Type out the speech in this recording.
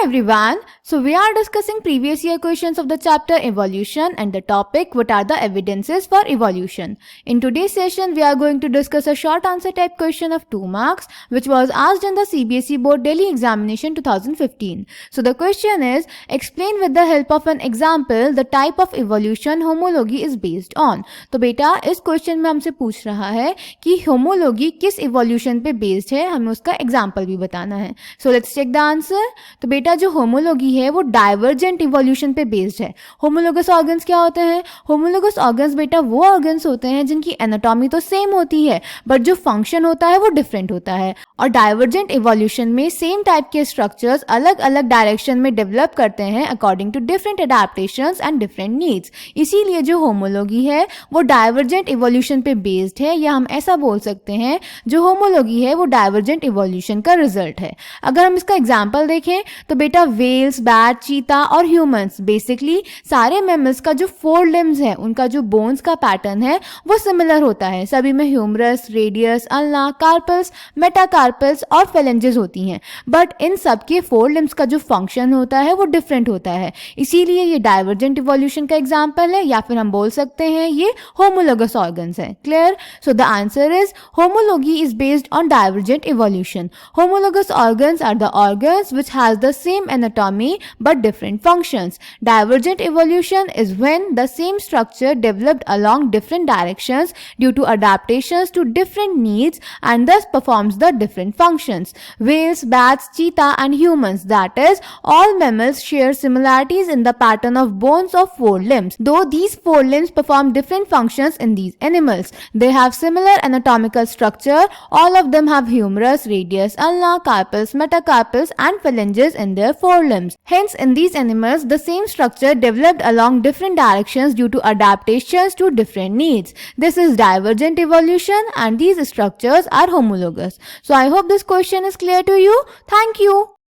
everyone. So we are discussing previous year questions of the chapter evolution and the topic what are the evidences for evolution. In today's session we are going to discuss a short answer type question of 2 marks which was asked in the CBSE board Delhi examination 2015. So the question is, explain with the help of an example the type of evolution homology is based on. तो बेटा इस question में हमसे पूछ रहा है कि homology किस इवोल्यूशन पे बेस्ड है, हमें उसका एग्जांपल भी बताना है. So let's check the answer. तो बेटा जो होमोलॉजी है वो डाइवर्जेंट इवोल्यूशन पे बेस्ड है. होमोलोगस ऑर्गन्स क्या होते हैं? होमोलोगस ऑर्गन्स बेटा वो ऑर्गन्स होते हैं जिनकी एनाटॉमी तो सेम होती है बट जो फंक्शन होता है वो डिफरेंट होता है. और डाइवर्जेंट इवोल्यूशन में सेम टाइप के स्ट्रक्चर्स अलग अलग डायरेक्शन में डेवलप करते हैं according to different adaptations and different needs. इसीलिए जो होमोलॉजी है वो डाइवर्जेंट इवोल्यूशन पे बेस्ड है, या हम ऐसा बोल सकते हैं जो होमोलॉजी है वो डाइवर्जेंट इवोल्यूशन का रिजल्ट है. अगर हम इसका एग्जांपल देखें तो बेटा वेल्स, बैट, चीता और ह्यूमंस बेसिकली सारे मैमल्स का जो 4 लिम्स है उनका जो बोन्स का पैटर्न है वो सिमिलर होता है. सभी में humerus, radius, ulna, carpals, metacarpals और फेलेंजेस होती हैं, बट इन सब के 4 लिम्स का जो फंक्शन होता है वो डिफरेंट होता है. इसीलिए ये डाइवर्जेंट इवोल्यूशन का एग्जांपल है, या फिर हम बोल सकते हैं ये होमोलोगस ऑर्गन्स है. Clear? So the answer is homology is based on divergent evolution. Homologous organs are the organs which has the same anatomy but different functions. Divergent evolution is when the same structure developed along different directions due to adaptations to different needs and thus performs the different functions. Whales, bats, cheetah and humans, that is all mammals, share similarities in the pattern of bones of 4 limbs. Though these 4 limbs perform different functions in these animals, they have similar anatomical structure. All of them have humerus, radius, ulna, carpals, metacarpals and phalanges in their 4 limbs. Hence, in these animals, the same structure developed along different directions due to adaptations to different needs. This is divergent evolution and these structures are homologous. So, I hope this question is clear to you. Thank you.